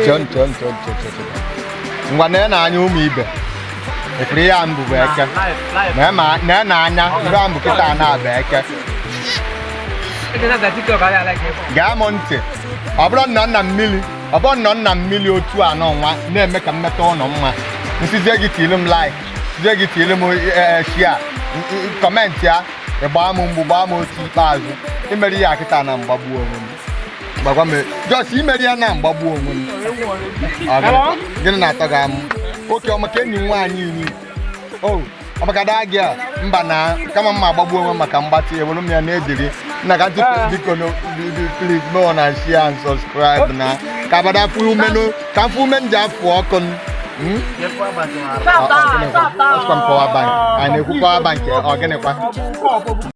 Chon. Ngwa na anya ụmụ ibe. Efiri ya mbụ bụ eke. Na anya ibe mbụ kịta na-abụ eke. Gaa m ntị. Ọ bụrụ nọ nna mmiri otu anọ nwa na-eme ka mmeta ụlọ mma. Nsizie gị tiri m like, sizie gị tiri m share, kọmentị ya, gbaa m mgbu, gbaa m otu ikpeazụ. Imeri ya kịta na mgbagbu onwe m. Gbagwa m, just imeri ya na mgbagbu onwe m. Gịnị na-atọ gị amụ? Oke ọma ka enyi m nwaanyị iri. Oh, ọ maka daa gị a mba na kama mma agbagbu onwe maka mgbatị ewere m ya na-ejiri nna ka ntị biko please no na share and subscribe na ka abada fụ ume no ka mfụ ume ndị afọ ọkụ power bank. I na-ekwu power bank ọ gịnịkwa